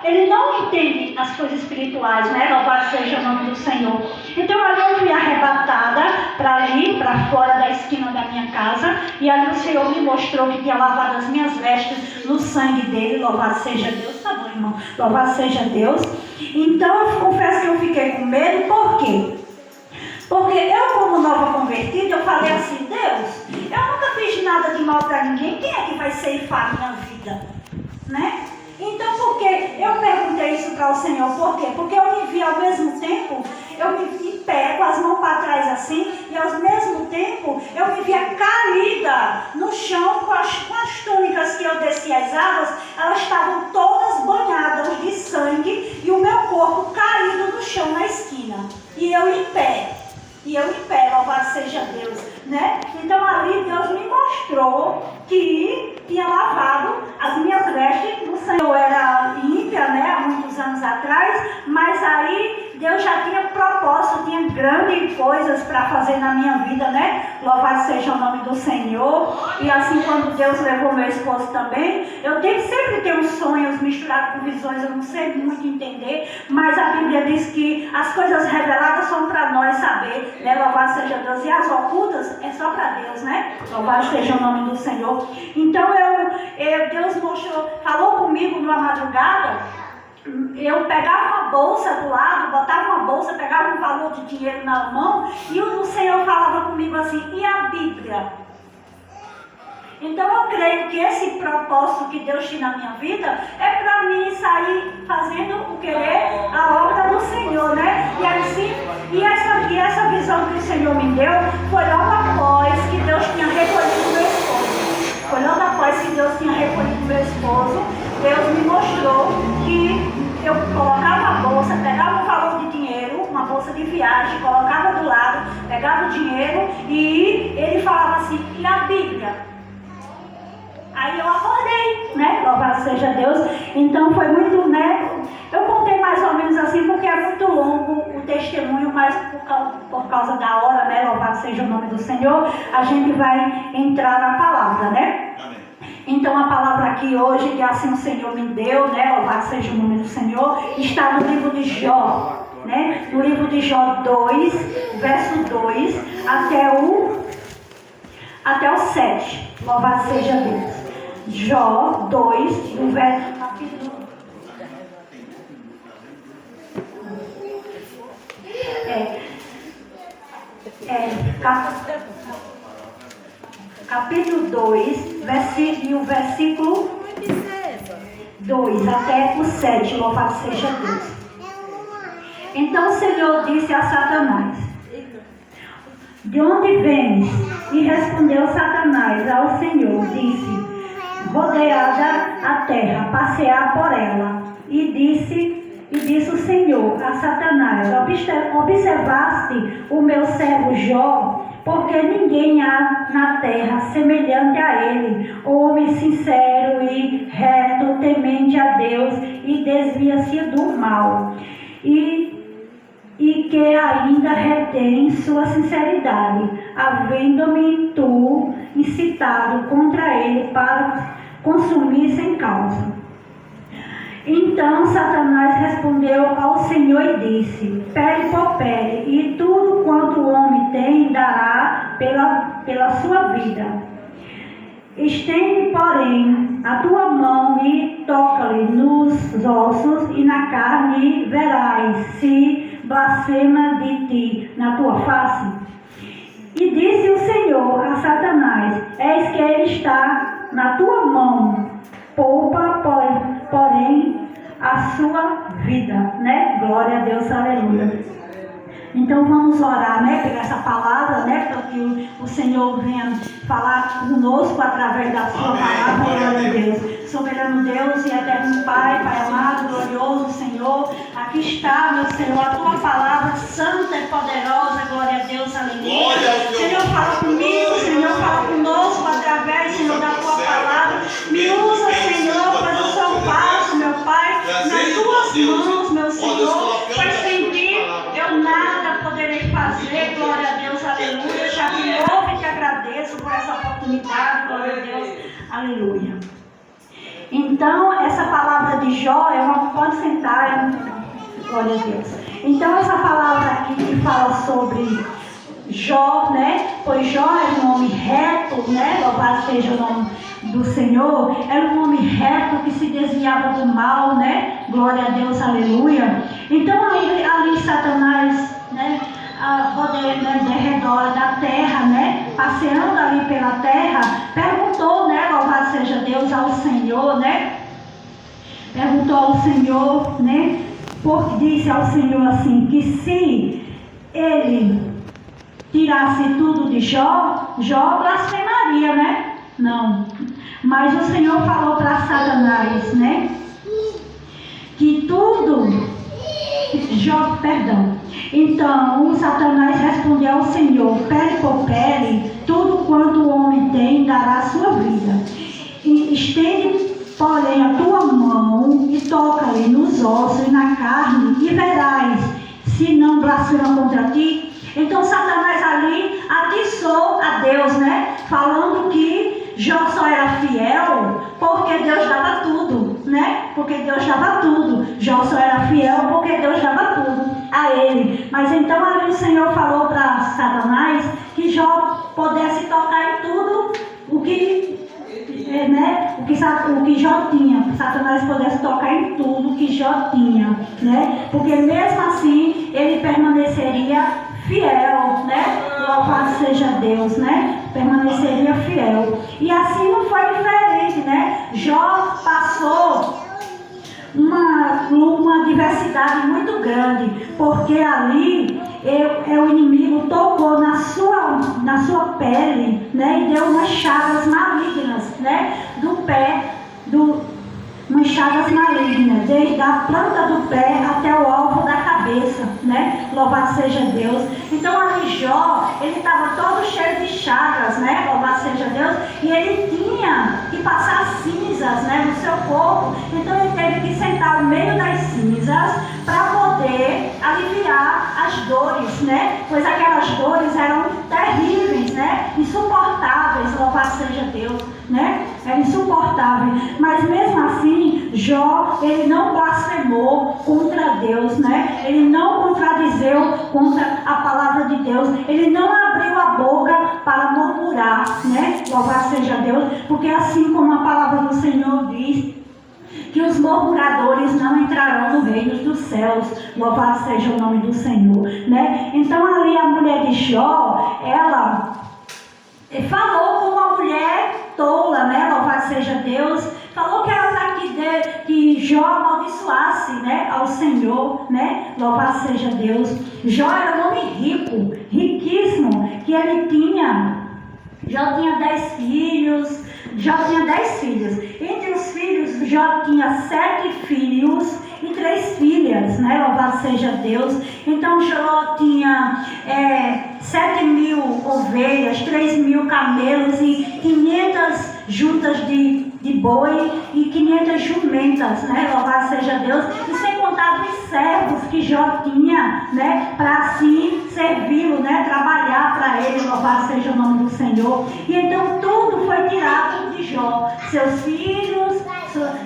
ele não entende as coisas espirituais, né? Louvado seja o nome do Senhor. Então ali eu fui arrebatada para ali, para fora da esquina da minha casa, e ali o Senhor me mostrou que tinha lavado as minhas vestes no sangue dele. Louvado seja Deus. Tá bom, irmão, louvado seja Deus. Então eu confesso que eu fiquei com medo. Por quê? Porque eu, como nova convertida, eu falei assim: Deus, eu nunca fiz nada de mal para ninguém, quem é que vai ceifar minha vida? Né? Então, por que eu perguntei isso para o Senhor? Por quê? Porque eu me vi ao mesmo tempo, eu me vi em pé, com as mãos para trás assim, e ao mesmo tempo eu me via caída no chão com as túnicas que eu desci as águas, elas estavam todas banhadas de sangue e o meu corpo caído no chão na esquina. E eu em pé, louvado seja Deus, né? Então ali Deus me mostrou que tinha lavado as minhas vestes no sangue. Eu era ímpia, né, há muitos anos atrás, mas aí Deus já tinha propósito, tinha grandes coisas para fazer na minha vida, né? Louvado seja o nome do Senhor. E assim, quando Deus levou meu esposo também, eu sempre tenho sonhos misturados com visões, eu não sei muito entender, mas a Bíblia diz que as coisas reveladas são para nós saber, né? Louvado seja Deus. E as ocultas é só para Deus, né? Louvado seja o nome do Senhor. Então Deus mostrou, falou comigo numa madrugada. Eu pegava uma bolsa do lado, botava uma bolsa, pegava um valor de dinheiro na mão e o Senhor falava comigo assim: e a Bíblia? Então eu creio que esse propósito que Deus tinha na minha vida é para mim sair fazendo o querer, a obra do Senhor, né? E essa visão que o Senhor me deu foi logo após que Deus tinha recolhido meu esposo. Foi logo após que Deus tinha recolhido meu esposo, Deus me mostrou que eu colocava a bolsa, pegava um valor de dinheiro, uma bolsa de viagem, colocava do lado, pegava o dinheiro e ele falava assim: e a Bíblia? Aí eu acordei, né? Louvado seja Deus. Então foi muito, né? Eu contei mais ou menos assim porque é muito longo o testemunho, mas por causa da hora, né? Louvado seja o nome do Senhor, a gente vai entrar na palavra, né? Amém. Então a palavra aqui hoje, que assim o Senhor me deu, né? Louvado seja o nome do Senhor, está no livro de Jó, né? No livro de Jó 2, verso 2 até o 7. Louvado seja Deus. Jó 2, do verso capítulo 2, versículo 2 até o 7, louvado seja Deus. Então o Senhor disse a Satanás: de onde vens? E respondeu Satanás ao Senhor, disse: rodeada a terra, passear por ela. E disse o Senhor a Satanás: observaste o meu servo Jó, porque ninguém há na terra semelhante a ele, homem sincero e reto, temente a Deus e desvia-se do mal, e que ainda retém sua sinceridade, havendo-me tu incitado contra ele para consumir sem causa. Então Satanás respondeu ao Senhor e disse: pele por pele, e tudo quanto o homem tem dará pela sua vida. Estende, porém, a tua mão e toca-lhe nos ossos e na carne, e verás se blasfema de ti na tua face. E disse o Senhor a Satanás: eis que ele está na tua mão, poupa, porém, a sua vida, né? Glória a Deus, aleluia. Então vamos orar, né, por essa palavra, né, para que o Senhor venha falar conosco através da sua palavra. Glória a Deus. Soberano Deus e eterno Pai, Pai amado, glorioso Senhor, aqui está, meu Senhor, a tua palavra santa e poderosa. Glória a Deus, aleluia. Senhor, fala comigo, Senhor, fala conosco através, Senhor, da tua palavra. Me usa, Senhor, pois eu sou vaso, meu Pai, nas tuas mãos, meu Senhor, pois sem ti eu nada poderei fazer. Glória a Deus, aleluia. Já te louvo e te agradeço por essa oportunidade. Glória a Deus, aleluia. Então, essa palavra de Jó pode sentar, glória a Deus. Então essa palavra aqui que fala sobre Jó, né? Pois Jó é um homem reto, né? Louvado seja o nome do Senhor. Era um homem reto que se desviava do mal, né? Glória a Deus, aleluia. Então ali Satanás, né? De redor da terra, né? Passeando ali pela terra, perguntou, né? Louvado seja Deus, ao Senhor, né? Perguntou ao Senhor, né? Disse ao Senhor assim, que se ele tirasse tudo de Jó, Jó blasfemaria, né? Não. Mas o Senhor falou para Satanás, né? Que tudo... Jó, perdão. Então, o Satanás respondeu ao Senhor, pele por pele, tudo quanto o homem tem dará a sua vida. E estende, porém, a tua mão e toca-lhe nos ossos e na carne, e verás se não blasfema contra ti. Então Satanás ali atiçou a Deus, né? Falando que Jó só era fiel porque Deus dava tudo, né? Porque Deus dava tudo. Jó só era fiel porque Deus dava tudo a ele. Mas então ali o Senhor falou para Satanás que Jó pudesse tocar em tudo o que, né? O que Jó tinha. Satanás pudesse tocar em tudo que Jó tinha, né? Porque mesmo assim ele permaneceria fiel, né? Louvado seja Deus, né? Permaneceria fiel. E assim não foi diferente, né? Jó passou uma diversidade muito grande, porque ali o inimigo tocou na sua pele, né? E deu umas chagas malignas, né? Do pé, chagas malignas, desde a planta do pé até o alvo da cabeça, né? Louvado seja Deus. Então ali Jó, ele estava todo cheio de chagas, né? Louvado seja Deus. E ele tinha que passar cinzas, né, no seu corpo. Então ele teve que sentar no meio das cinzas para poder aliviar as dores, né? Pois aquelas dores eram terríveis, né? Insuportáveis, louvado seja Deus, né? Era insuportável. Mas mesmo assim, Jó, ele não blasfemou contra Deus, né? Ele não contradizeu contra a palavra de Deus. Ele não abriu a boca para murmurar, né? Louvado seja Deus, porque assim como a palavra do Senhor diz, que os murmuradores não entrarão no reino dos céus. Louvado seja o nome do Senhor, né? Então ali a mulher de Jó, ela falou como uma mulher tola, né? Louvado seja Deus. Falou que era para que Jó amaldiçoasse, né, ao Senhor, né? Louvado seja Deus. Jó era um homem rico, riquíssimo, que ele tinha. Jó tinha 10 filhos. Jó tinha 10 filhos. Entre os filhos, Jó tinha 7 filhos e 3 filhas, né? Louvado seja Deus. Então Jó tinha 7.000 ovelhas, 3.000 camelos e 500 juntas de boi e 500 jumentas, né? Louvado seja Deus. E sem contar os servos que Jó tinha, né? Para assim servi-lo, né? Trabalhar para ele, louvado seja o nome do Senhor. E então tudo foi tirado de Jó. Seus filhos,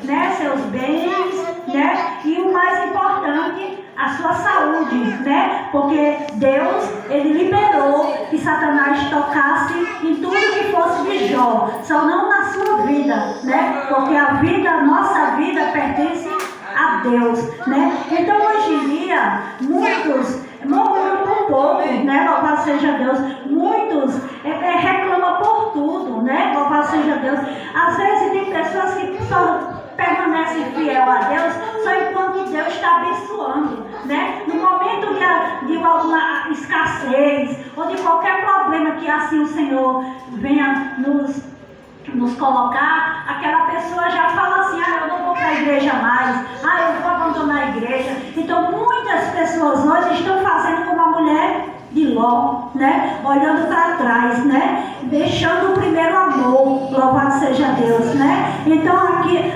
né? Seus bens, né? E o mais importante, a sua saúde, né? Porque Deus, ele liberou que Satanás tocasse em tudo que fosse de Jó, só não na sua vida, né? Porque a nossa vida pertence a Deus, né? Então hoje em dia, muitos murmuram por pouco, né? Louvado seja Deus. Muitos reclamam por tudo, né? Louvado seja Deus. Às vezes tem pessoas que só permanece fiel a Deus só enquanto Deus está abençoando, né? No momento de alguma escassez ou de qualquer problema que assim o Senhor venha nos colocar, aquela pessoa já fala assim: eu não vou para a igreja mais, eu vou abandonar a igreja. Então muitas pessoas hoje estão fazendo como a mulher de Ló, né? Olhando para trás, né? Deixando o primeiro amor, louvado seja Deus, né? Então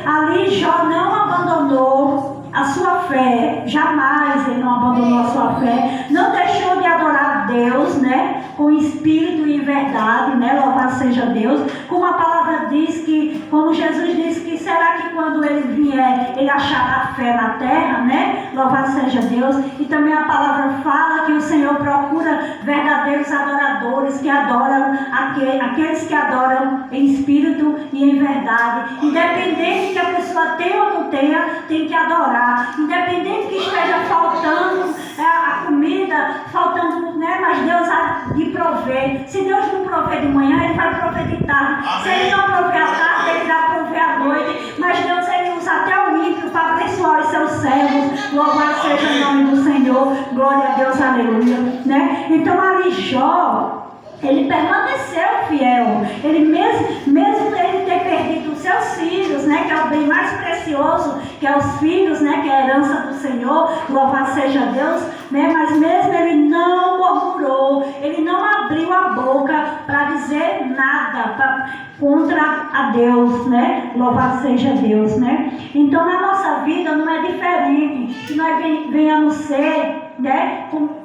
ali Jó não abandonou a sua fé, jamais ele não abandonou a sua fé, não deixou de adorar a Deus, né? com espírito e verdade, né? Louvado seja Deus. Como a palavra diz que, como Jesus disse que será que quando ele vier, ele achará fé na terra, né? Louvado seja Deus. E também a palavra fala que o Senhor procura verdadeiros adoradores que adoram aqueles que adoram em espírito e em verdade. Independente que a pessoa tenha ou não tenha, tem que adorar. Independente que esteja faltando a comida, faltando, né? Mas Deus há de prover. Se Deus não prover de manhã, Ele vai prover de tarde. Se Ele não prover à tarde, Ele vai prover à noite. Mas Deus, Ele usa até o ímpio para abençoar os seus servos. Louvado seja o nome do Senhor. Glória a Deus, aleluia. Né? Então ali Jó, ele permaneceu fiel. Ele mesmo ele ter perdido os seus filhos, né, que é o bem mais precioso, que é os filhos, né, que é a herança do Senhor, louvado seja Deus, né, mas mesmo ele não murmurou, ele não abriu a boca para dizer nada contra a Deus, né, louvado seja Deus, né. Então na nossa vida não é diferente, que nós venhamos ser, né, como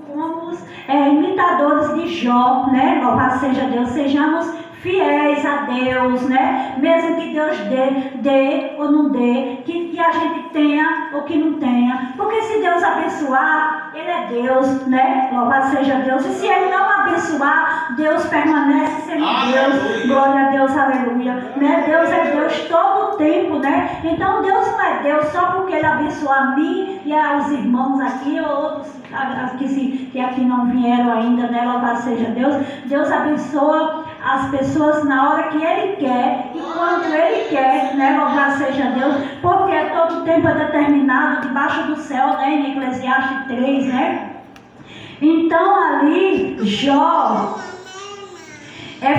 imitadores de Jó, né? Louvado seja Deus, sejamos fiéis a Deus, né? Mesmo que Deus dê ou não dê, que a gente tenha ou que não tenha, porque se Deus abençoar, Ele é Deus, né? Louvado seja Deus. E se Ele não abençoar, Deus permanece sendo Deus. Glória a Deus, aleluia. Né? Deus é Deus todo o tempo, né? Então Deus não é Deus só porque Ele abençoou a mim e aos irmãos aqui, ou outros que aqui não vieram ainda, né? Louvado seja Deus. Deus abençoa as pessoas na hora que Ele quer e quando Ele quer, né? Louvado seja Deus, porque todo tempo é determinado debaixo do céu, né? Em Eclesiastes 3, né? Então ali Jó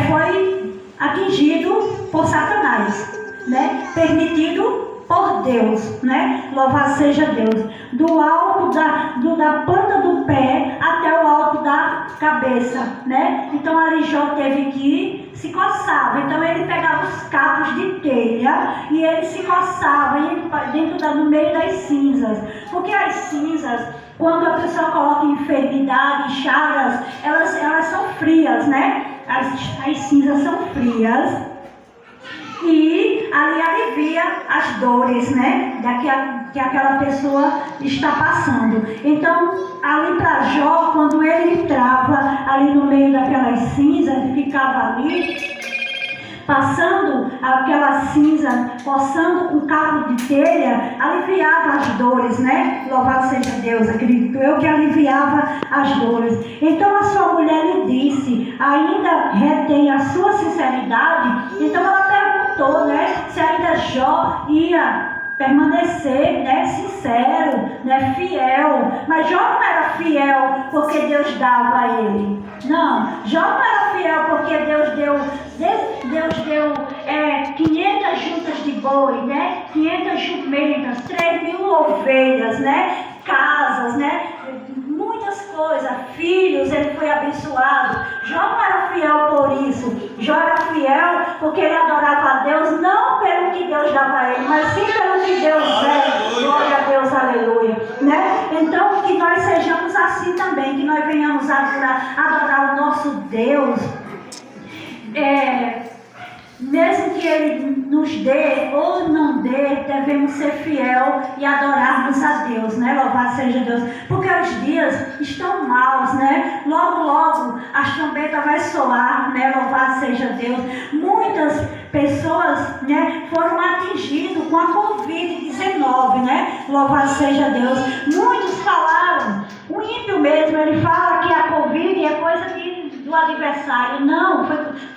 foi atingido por Satanás, né? Permitido por Deus, né? Louvado seja Deus. Do alto da planta do pé até o alto da cabeça, né? Então ali Jó teve que se coçava. Então ele pegava os cacos de telha e ele se coçava no meio das cinzas. Porque as cinzas, quando a pessoa coloca enfermidade, chagas, elas são frias, né? As cinzas são frias. E ali alivia as dores, né, que aquela pessoa está passando. Então, ali para Jó, quando ele entrava ali no meio daquelas cinzas, ele ficava ali, passando aquela cinza, coçando com cabo de telha, aliviava as dores, né? Louvado seja Deus, acredito eu que aliviava as dores. Então a sua mulher lhe disse, ainda retém a sua sinceridade? Então ela perguntou, né, se ainda Jó ia permanecer, né, sincero, né, fiel. Mas Jó não era fiel porque Deus dava a ele. Não, Jó não era fiel porque Deus deu 500 juntas de boi, né, 500 jumentas, 3.000 ovelhas, né, casas, né, muitas coisas, filhos, ele foi abençoado. Jó não era fiel por isso. Jó era fiel porque ele adorava a Deus, não pelo que Deus dava a ele, mas sim pelo que Deus é. Glória a Deus, aleluia. Né? Então, que nós sejamos assim também, que nós venhamos adorar o nosso Deus. Mesmo que Ele nos dê ou não dê, devemos ser fiel e adorarmos a Deus, né? Louvado seja Deus. Porque os dias estão maus, né? Logo, logo, as trombetas vai soar, né? Louvado seja Deus. Muitas pessoas, né, foram atingidas com a Covid-19, né? Louvado seja Deus. Muitos falaram, o ímpio mesmo, ele fala que a Covid é coisa do adversário. Não,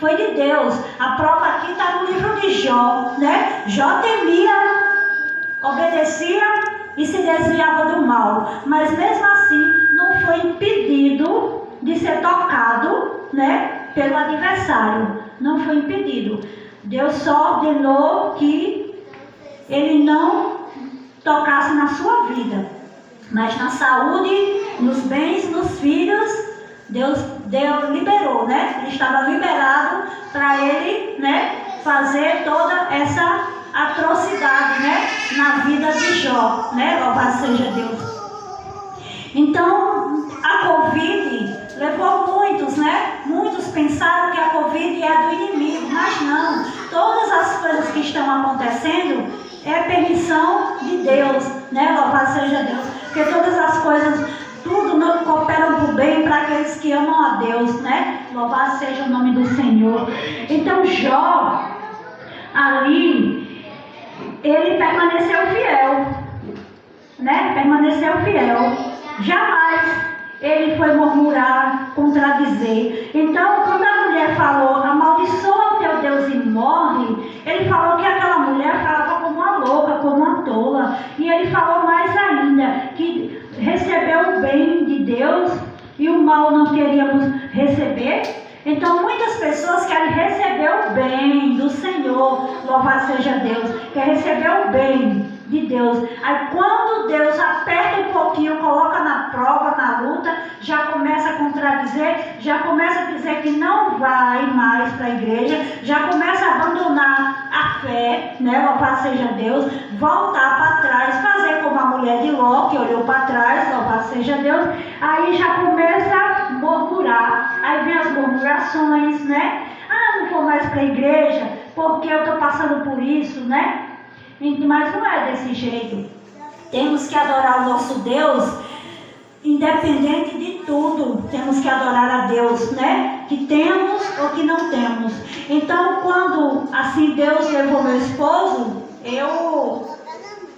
foi de Deus. A prova aqui está no livro de Jó, né? Jó temia, obedecia e se desviava do mal, mas mesmo assim não foi impedido de ser tocado, né, pelo adversário. Não foi impedido. Deus só ordenou que ele não tocasse na sua vida, mas na saúde, nos bens, nos filhos. Deus liberou, né? Ele estava liberado para ele, né, fazer toda essa atrocidade, né, na vida de Jó, né? Louvado seja Deus. Então, a Covid levou muitos, né? pensaram que a Covid é do inimigo, mas não. Todas as coisas que estão acontecendo é permissão de Deus, né? Louvado seja Deus. Porque todas as coisas, tudo não cooperam para o bem para aqueles que amam a Deus, né? Louvado seja o nome do Senhor. Então Jó, ali, ele permaneceu fiel, né? Permaneceu fiel. Jamais ele foi murmurar, contradizer. Então, quando a mulher falou, amaldiçoa o teu Deus e morre, ele falou que aquela mulher falava como uma louca, como uma tola. E ele falou mais ainda, que recebeu o bem de Deus e o mal não queríamos receber. Então, muitas pessoas querem receber o bem do Senhor, louvado seja Deus, quer receber o bem de Deus. Aí quando Deus aperta um pouquinho, coloca na prova, na luta, já começa a contradizer, já começa a dizer que não vai mais para a igreja, já começa a abandonar a fé, né? Louvado seja Deus, voltar para trás, fazer como a mulher de Ló, que olhou para trás, louvado seja Deus, aí já começa a murmurar, aí vem as murmurações, né? Ah, não vou mais para a igreja, porque eu estou passando por isso, né? Mas não é desse jeito. Temos que adorar o nosso Deus, independente de tudo. Temos que adorar a Deus, né? Que temos ou que não temos. Então, quando assim Deus levou meu esposo, eu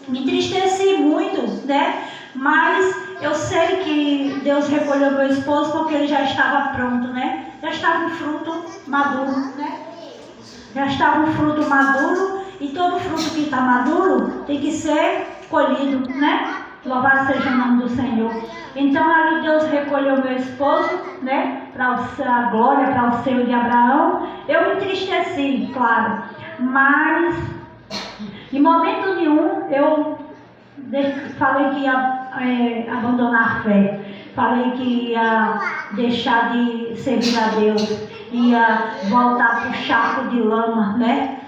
me entristeci muito, né? Mas eu sei que Deus recolheu meu esposo porque ele já estava pronto, né? Já estava um fruto maduro, né? Já estava um fruto maduro. E todo fruto que está maduro tem que ser colhido, né? Louvado seja o nome do Senhor. Então ali Deus recolheu meu esposo, né? Para a glória, para o seio de Abraão. Eu me entristeci, claro. Mas em momento nenhum eu falei que ia abandonar a fé. Falei que ia deixar de servir a Deus. Ia voltar para o charco de lama, né?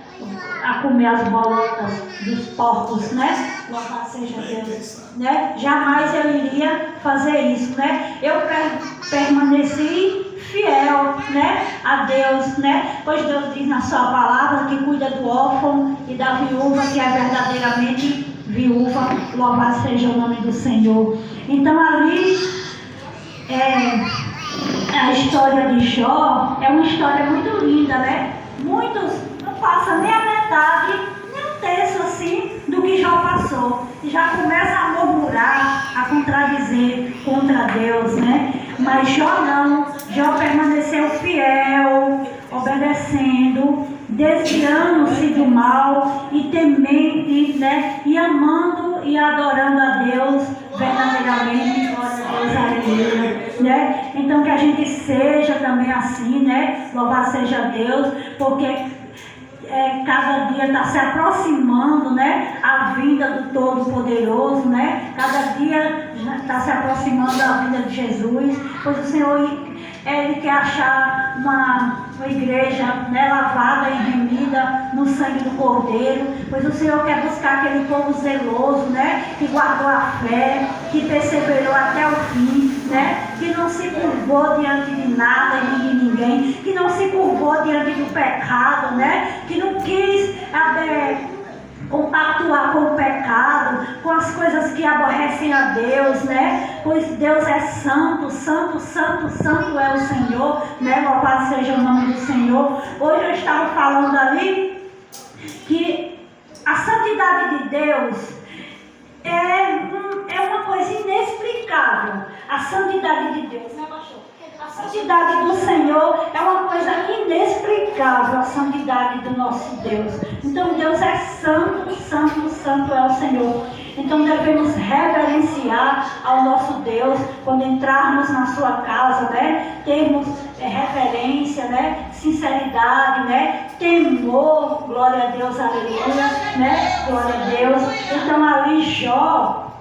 A comer as bolotas dos porcos, né? Louvado seja Deus, né? Jamais eu iria fazer isso, né? Eu permaneci fiel, né? A Deus, né? Pois Deus diz na sua palavra que cuida do órfão e da viúva que é verdadeiramente viúva. Louvado seja o nome do Senhor. Então ali a história de Jó é uma história muito linda, né? Muitos não passam nem a metade, nem um terço assim do que Jó passou. E já começa a murmurar, a contradizer contra Deus, né? Mas Jó não. Jó permaneceu fiel, obedecendo, desviando-se do mal e temente, né? E amando e adorando a Deus verdadeiramente. Glória a Deus, aleluia, né? Então que a gente seja também assim, né? Louvado seja Deus, porque cada dia está se aproximando, né? A vinda do Todo-Poderoso, né? Cada dia está se aproximando a vinda de Jesus, pois o Senhor Ele quer achar uma igreja, né, lavada e remida no sangue do Cordeiro, pois o Senhor quer buscar aquele povo zeloso, né? Que guardou a fé, que perseverou até o fim, né? Que não se curvou diante de nada e de ninguém, que não se curvou diante do pecado, né? Que não quis compactuar com o pecado, com as coisas que aborrecem a Deus, né? Pois Deus é santo, santo, santo, santo é o Senhor, né? Louvado seja o nome do Senhor. Hoje eu estava falando ali que a santidade de Deus é uma coisa inexplicável. A santidade de Deus, né, pastor? A santidade do Senhor é uma coisa inexplicável, a santidade do nosso Deus. Então Deus é santo, santo, santo é o Senhor. Então devemos reverenciar ao nosso Deus quando entrarmos na sua casa, né? Termos reverência, né? Sinceridade, né? Temor, glória a Deus, aleluia, né? Glória a Deus. Então ali Jó,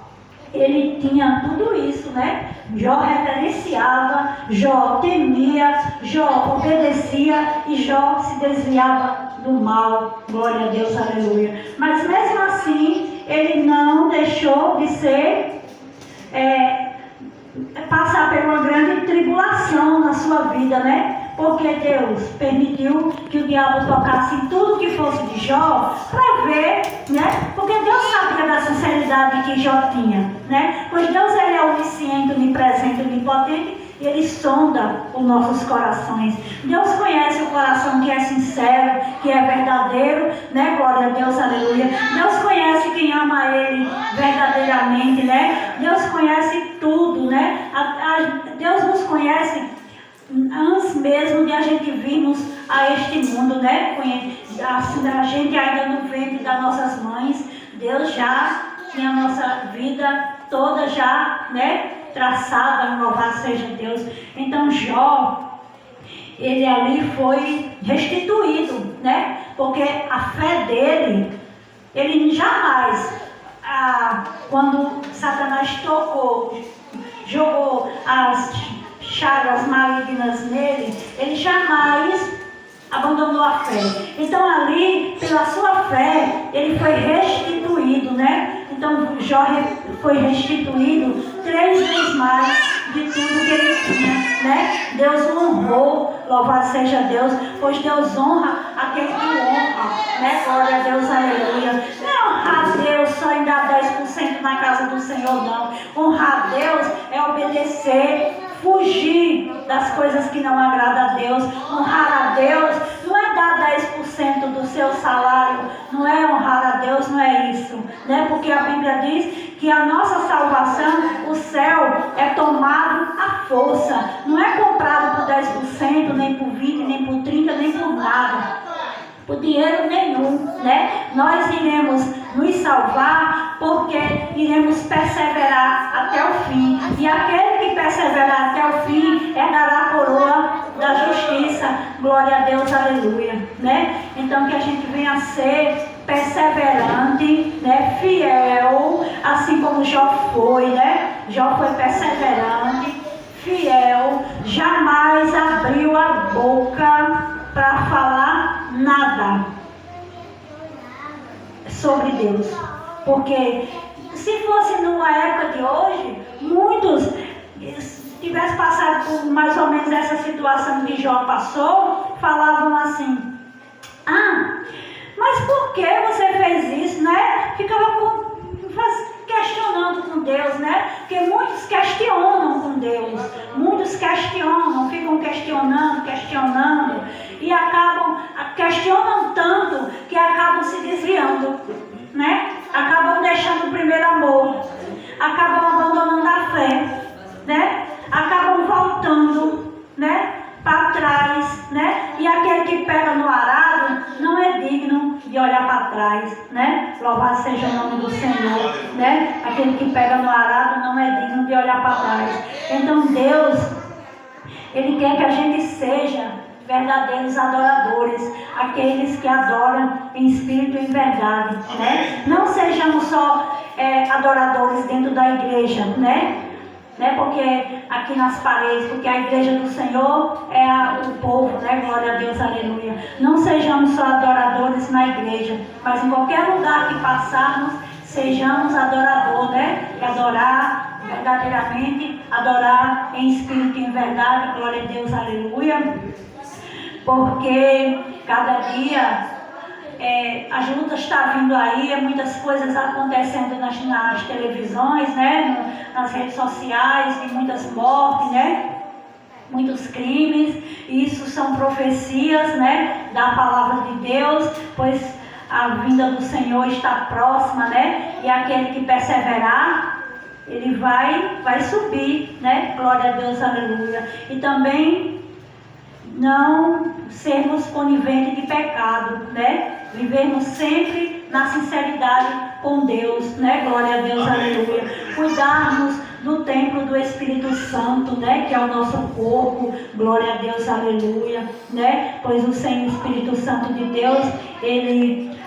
ele tinha tudo isso, né? Jó reverenciava, Jó temia, Jó obedecia e Jó se desviava do mal, glória a Deus, aleluia. Mas mesmo assim, ele não deixou de ser, passar por uma grande tribulação na sua vida, né? Porque Deus permitiu que o diabo tocasse em tudo que fosse de Jó para ver, né? Porque Deus sabia da sinceridade que Jó tinha, né? Pois Deus ele é onisciente, onipresente, onipotente e ele sonda os nossos corações. Deus conhece o coração que é sincero, que é verdadeiro, né? Glória a Deus, aleluia. Deus conhece quem ama Ele verdadeiramente, né? Deus conhece tudo, né? Deus nos conhece antes mesmo de a gente virmos a este mundo, né? A gente ainda no ventre das nossas mães, Deus já tinha a nossa vida toda já, né? Traçada, louvado seja Deus. Então Jó, ele ali foi restituído, né? Porque a fé dele, ele jamais, quando Satanás jogou as chagas malignas nele, ele jamais abandonou a fé. Então ali, pela sua fé, ele foi restituído, né? Então Jó foi restituído 3 vezes mais de tudo que ele tinha, né? Deus o honrou, louvado seja Deus, pois Deus honra aquele que honra, né? Glória a Deus, aleluia. Não é honrar a Deus só em dar 10% na casa do Senhor, não. Honrar a Deus é obedecer, fugir das coisas que não agradam a Deus. Honrar a Deus não é dar 10% do seu salário, não é honrar a Deus, não é isso, né? Porque a Bíblia diz que a nossa salvação, o céu é tomado à força, não é comprado por 10%, nem por 20%, nem por 30%, nem por nada, por dinheiro nenhum, né? Nós iremos nos salvar porque iremos perseverar até o fim. E aquele que perseverar até o fim herdará a coroa da justiça. Glória a Deus, aleluia, né? Então que a gente venha a ser perseverante, né? Fiel, assim como Jó foi, né? Jó foi perseverante, fiel, jamais abriu a boca para falar nada sobre Deus. Porque se fosse numa época de hoje, muitos tivessem passado por mais ou menos essa situação que Jó passou, falavam assim: mas por que você fez isso, né? Ficava questionando com Deus, né? Porque muitos questionam com Deus, muitos questionam, ficam questionando e questionam tanto que acabam se desviando, né? Acabam deixando o primeiro amor, acabam abandonando a fé, né? Acabam voltando, né? Para trás, né? E aquele que pega no arado não é digno de olhar para trás, né? Louvado seja o nome do Senhor, né? Aquele que pega no arado não é digno de olhar para trás. Então Deus, Ele quer que a gente seja verdadeiros adoradores, aqueles que adoram em espírito e em verdade, né? Não sejamos só adoradores dentro da igreja, né? Porque aqui nas paredes, porque a igreja do Senhor é o povo, né? Glória a Deus, aleluia. Não sejamos só adoradores na igreja, mas em qualquer lugar que passarmos, sejamos adoradores, né? Adorar verdadeiramente, adorar em espírito e em verdade, glória a Deus, aleluia. Porque cada dia as lutas estão vindo aí, muitas coisas acontecendo nas televisões, né? Nas redes sociais, e muitas mortes, né? Muitos crimes. Isso são profecias, né? Da palavra de Deus, pois a vinda do Senhor está próxima, né? E aquele que perseverar, ele vai subir, né? Glória a Deus, aleluia. E também não sermos coniventes de pecado, né? Vivermos sempre na sinceridade com Deus, né? Glória a Deus, aleluia. Cuidarmos do templo do Espírito Santo, né? Que é o nosso corpo, glória a Deus, aleluia, né? Pois o Senhor, o Espírito Santo de Deus, Ele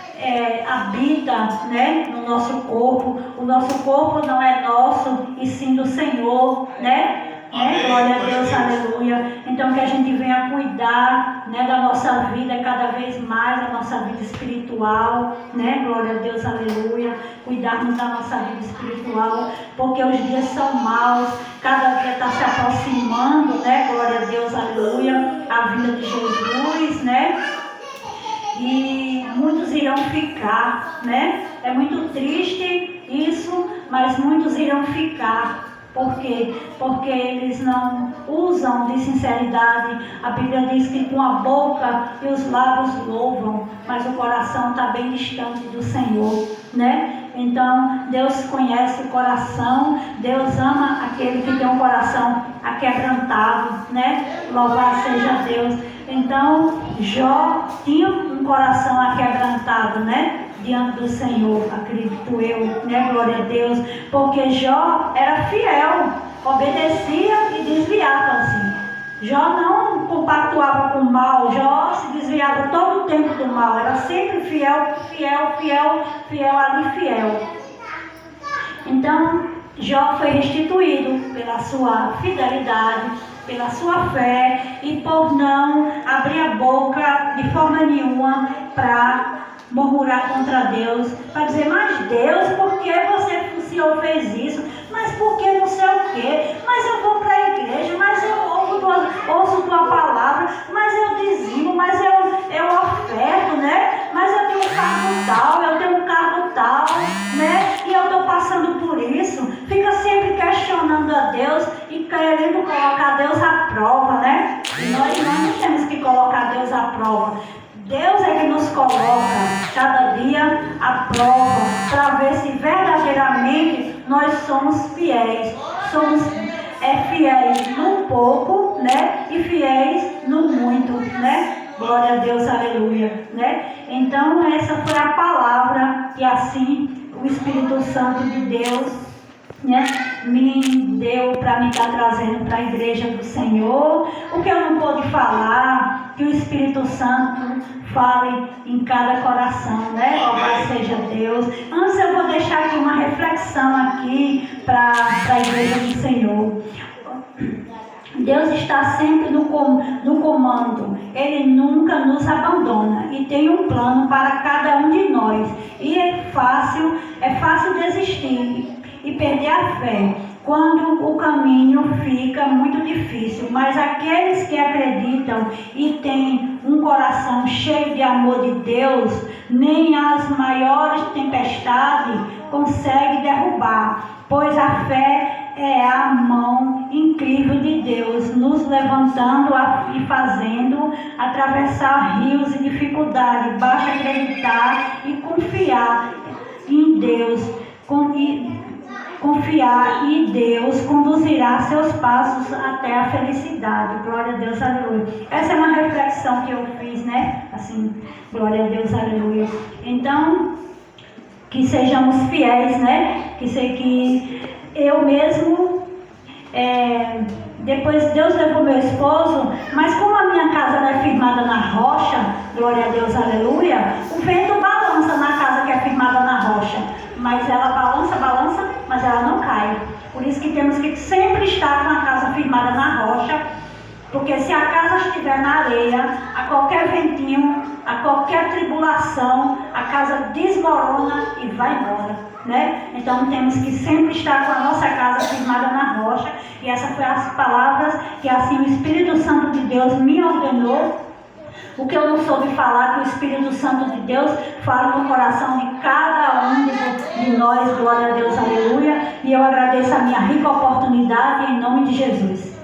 habita, né? No nosso corpo. O nosso corpo não é nosso, e sim do Senhor, né? né? Glória a Deus, aleluia. Então que a gente venha cuidar, né, da nossa vida cada vez mais, da nossa vida espiritual, né? Glória a Deus, aleluia. Cuidarmos da nossa vida espiritual, porque os dias são maus, cada dia está se aproximando, né? Glória a Deus, aleluia. A vida de Jesus, né? E muitos irão ficar, né? É muito triste isso, mas muitos irão ficar. Por quê? Porque eles não usam de sinceridade. A Bíblia diz que com a boca e os lábios louvam, mas o coração está bem distante do Senhor, né? Então, Deus conhece o coração, Deus ama aquele que tem um coração aquebrantado, né? Louvado seja Deus. Então, Jó tinha um coração aquebrantado, né? Diante do Senhor, acredito eu, né? Glória a Deus, porque Jó era fiel, obedecia e desviava-se. Jó não compactuava com o mal, Jó se desviava todo o tempo do mal, era sempre fiel, ali fiel. Então, Jó foi restituído pela sua fidelidade, pela sua fé e por não abrir a boca de forma nenhuma para murmurar contra Deus, para dizer, mas Deus, por que o Senhor fez isso? Mas por que não sei o quê? Mas eu vou para a igreja, mas eu ouço tua palavra, mas eu dizimo, mas eu oferto, né? Mas eu tenho um cargo tal, né? E eu estou passando por isso. Fica sempre questionando a Deus e querendo colocar Deus à prova, né? E nós não temos que colocar Deus à prova. Deus é que nos coloca cada dia à prova para ver se verdadeiramente nós somos fiéis. Somos fiéis no pouco, né? E fiéis no muito, né? Glória a Deus, aleluia, né? Então essa foi a palavra que assim o Espírito Santo de Deus, né, me deu para me estar trazendo para a igreja do Senhor. O que eu não pude falar, que o Espírito Santo fale em cada coração, né? Louvado seja Deus. Antes eu vou deixar aqui uma reflexão aqui para a igreja do Senhor. Deus está sempre no comando. Ele nunca nos abandona e tem um plano para cada um de nós. E é fácil desistir e perder a fé quando o caminho fica muito difícil, mas aqueles que acreditam e têm um coração cheio de amor de Deus, nem as maiores tempestades conseguem derrubar, pois a fé é a mão incrível de Deus, nos levantando e fazendo atravessar rios e dificuldades. Basta acreditar e confiar em Deus, confiar e Deus conduzirá seus passos até a felicidade. Glória a Deus, aleluia. Essa é uma reflexão que eu fiz, né? Assim, glória a Deus, aleluia. Então, que sejamos fiéis, né? Que eu mesmo, depois Deus levou meu esposo, mas como a minha casa não é firmada na rocha, glória a Deus, aleluia, o vento balança na casa que é firmada na rocha, mas ela balança, mas ela não cai. Por isso que temos que sempre estar com a casa firmada na rocha, porque se a casa estiver na areia, a qualquer ventinho, a qualquer tribulação, a casa desmorona e vai embora, né? Então temos que sempre estar com a nossa casa firmada na rocha. E essas foram as palavras que assim o Espírito Santo de Deus me ordenou. O que eu não soube falar, que o Espírito Santo de Deus fala no coração de cada um de nós. Glória a Deus, aleluia. E eu agradeço a minha rica oportunidade em nome de Jesus.